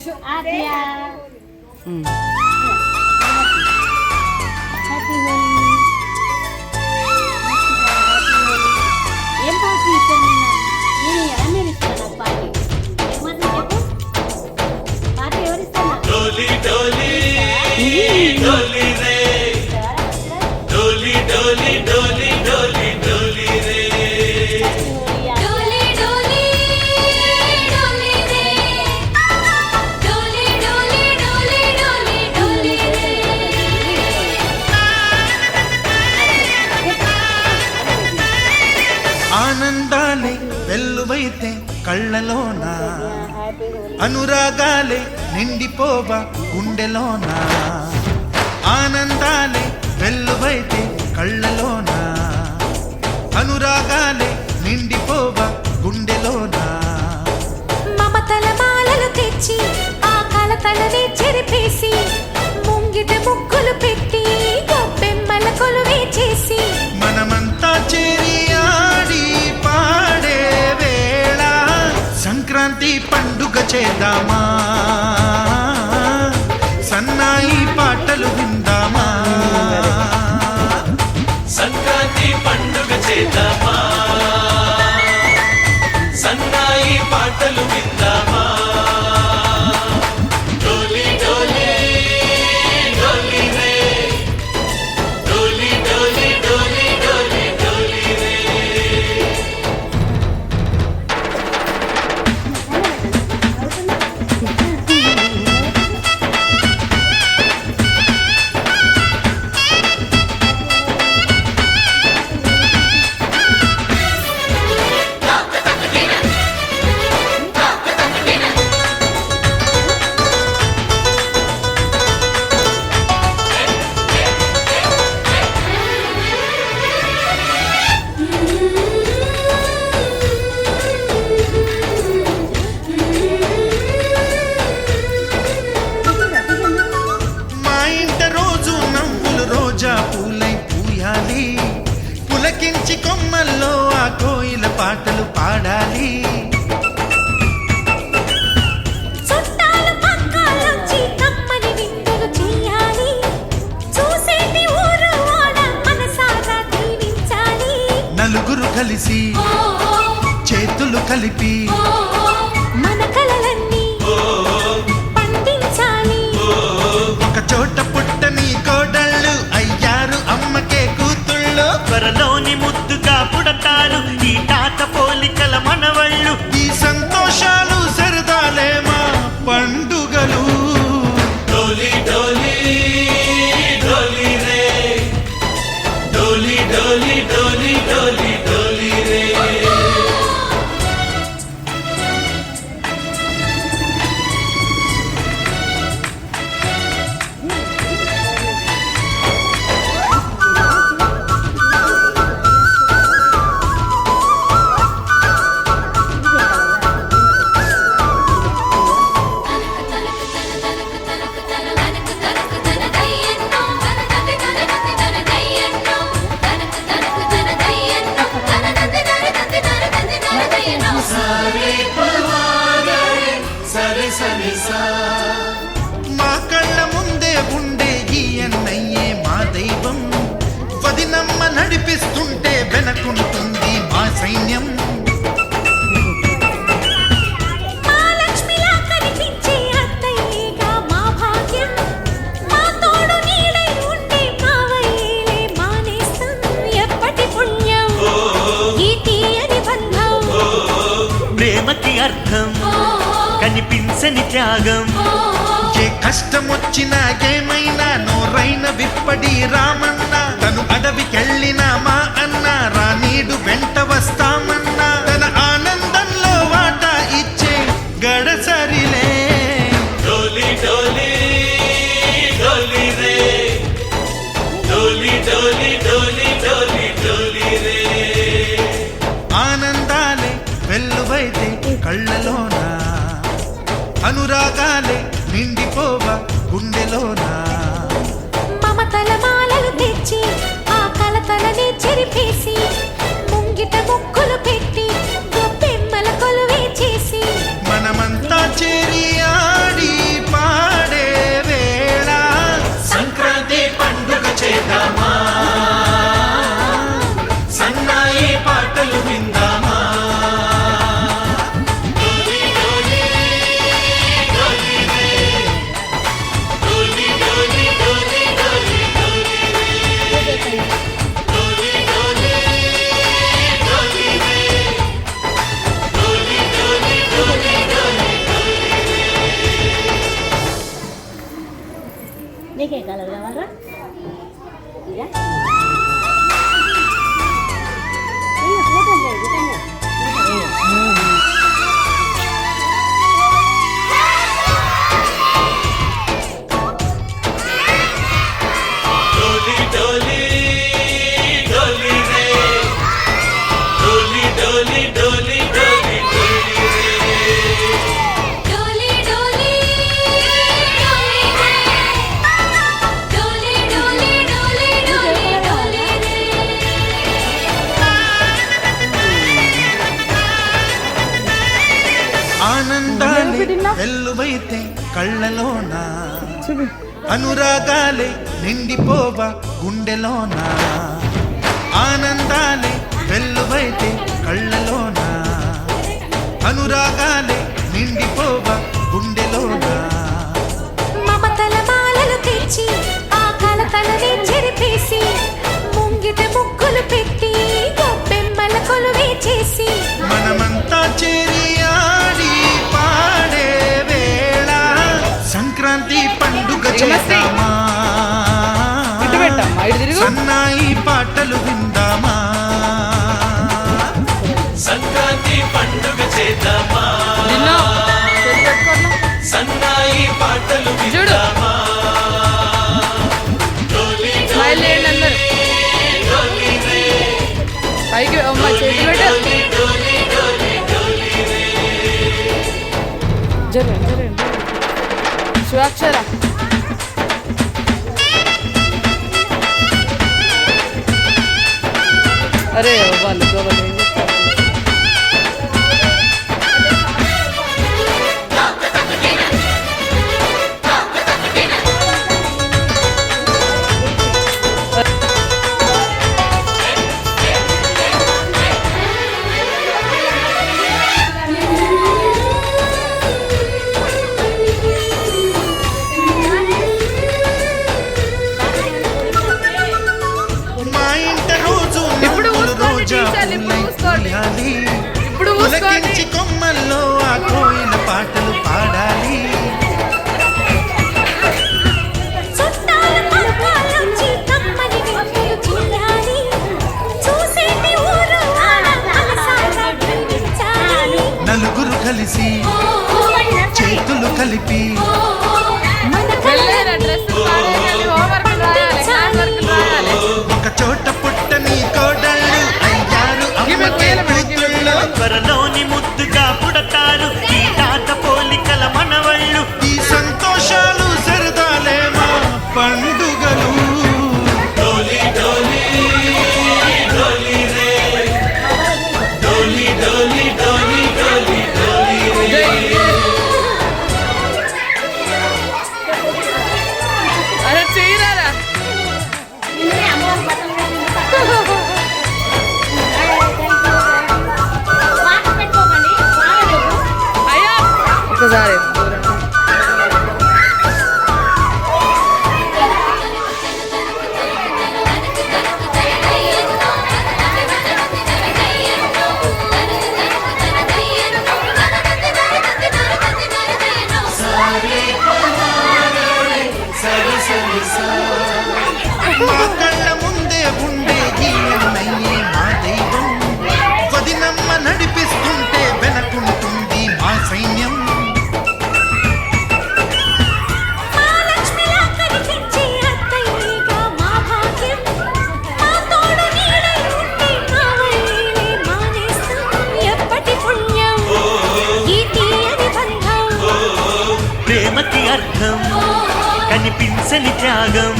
Adya. Happy Holi. ఏం party ఇస్తాను నేను ఎవరిని ఇస్తాను పార్టీ ఏమన్నా చెప్పు పార్టీ ఎవరు ఇస్తాను డోలి డోలి డోలి రే డోలి డోలి డోలి డోలి డోలి రే ఆనందాలే వెల్లువైతే కళ్ళలోన అనురాగాలే నిండిపోవ గుండెలోన ఆనందాలే వెల్లువైతే కళ్ళలోన అనురాగాలే నిండిపోవ గుండెలోన మమతల మాలలు తెచ్చి ఆ కలతలని చెరిపేసి ముంగిట ముగ్గులు పెట్టి గొప్పెమ్మల కొలువే చేసి మనమంతా చేరి ఆడి పాడే వేళ సంక్రాంతి పండుగ చేద్దామా సన్నాయి పాటలు విందామా సంక్రాంతి పండుగ చేద్దామా సన్నాయి పాటలు విందామా డోలి డోలి డోలి రే డోలి డోలి డోలి డోలి డోలి రే మా ఇంట రోజు నవ్వులు రోజా పూలై పూయాలి పులకించి కొమ్మల్లో ఆ కోయిల పాటలు పాడాలి చుట్టాలు పక్కాలొచ్చి కమ్మని విందులు చేయాలి చూసేటి ఊరు వాడ మనసారా దీవించాలి నలుగురు కలిసి చేతులు కలిపి మన కలలన్నీ పండించాలి ఒక చోట పుట్టని కోడళ్ళు అయ్యారు అమ్మకే కూతుళ్ళు త్వరలోని ముద్దుగా పుడతారు ఈ తాత పోలికల మనవళ్ళు ఈ సంతోషాలు సరదాలే మా పండుగలు డోలి డోలి డోలి రే డోలి డోలి డోలి డోలి డోలి రే సరే సరే సా మా కళ్ళ ముందే ఉండే ఈ అన్నయ్యే మా దైవం వదినమ్మ నడిపిస్తుంటే వెనకుంటుంది మా సైన్యం మహాలక్ష్మిలా కనిపించే అత్తయ్యేగా మా భాగ్యం మా తోడు నీడై ఉండే మావయ్యేలే మానేస్తాం ఎప్పటి పుణ్యం ఈ తీయని బంధం ప్రేమకి అర్థం కనిపించని త్యాగం ఏ కష్టం వచ్చినా ఏమైనా నోరైన విప్పడి రామన్న తను అడవికెళ్ళిన మా అన్న రానీడు వెంట వస్తామన్నా తన ఆనందంలో వాటా ఇచ్చే గడసరిలే డోలి డోలి డోలి రే డోలి డోలి డోలి డోలి డోలి రే ఆనందాలే వెల్లువైతే కళ్ళలోన అనురాగాలే నిండిపోవ గుండెలోన మమతల మాలలు తెచ్చి ఆ కలతలని చెరిపేసి ముంగిట ముక్కులు పెట్టి గొప్పెమ్మల కొలువే చేసి మనమంతా చేరి ఆడి నీకే కలర్ కావాలరా ఇక ఫోటో లేదు डोली डोली डोली रे डोली डोली डोली डोली डोली रे डोली डोली डोली डोली डोली डोली डोली ఆనందాలే వెల్లువైతే కళ్ళలోన అనురాగాలే నిండిపోవా గుండెలోన ఆనందాలే వెల్లువైతే కళ్ళలోన అనురాగాలే నిండిపోవా గుండెలోన మమతల మాలలు తెచ్చి ఆ కలతలని చెరిపేసి ముంగిట ముక్కులు పెట్టి గొబ్బెమ్మల కొలువే చేసి మనమంతా చేరి ఆడి పాడే వేళ సంక్రాంతి పండుగ చేద్దామా సన్నాయి పాటలు విందామా సంక్రాంతి పండుగ చేద్దామా సన్నాయి పాటలు విందామా డోలి డోలి డోలి రే డోలి డోలి డోలి డోలి రే శివాక్షర అరే వాళ్ళు గోవాలి ఏం చెప్తారు మా ఇంట రోజు ఇప్పుడు నవ్వులు ఊసుకోండి రోజా టీచర్లు, ఇప్పుడు పువ్వులై ఊసుకోండి. పూయాలి. ఇప్పుడు ఊసుకోండి. పులకించి కొమ్మల్లో ఆ కోయిల పాటలు పాడాలి చుట్టాల పలకాలొచ్చి కమ్మని విందులు చేయాలి చూసేటి ఊరు ఆడ అలసాగా కనిపించాలి నలుగురు కలిసి చేతులు కలిపి మన వెళ్ళేరా డ్రెస్ పాడేయాలి హోంవర్క్ రాయాలి క్లాస్ వర్క్ రాయాలి ఒక చోట పుట్టని కోడళ్ళు అయ్యారు అమ్మకే కూతుళ్ళు త్వరలోని ముద్దుగా పుడతారు ఈ తాత పోలికల మనవళ్ళు ఈ సంతోషాలు సరదాలే మా పండుగలు డోలి డోలి డోలి రే డోలి డోలి డోలి డోలి డోలి రే అరే చేయరారా వాటర్ పెట్టుకోకండి వాటర్ అయ్యా ఒకసారి మా కళ్ళ ముందే ఉండే గీయన్నయ్యే మా దైవం వదినమ్మ నడిపిస్తుంటే వెనకుంటుంది మా సైన్యం మహాలక్ష్మిలా కనిపించే అత్తయ్యగా మా భాగ్యం మా తోడు నీడై ఉంటే మా వల్లేలే మానేస్తాం ఎప్పటి పుణ్యం ఈ తీయని బంధం ప్రేమకి అర్థం కనిపించని త్యాగం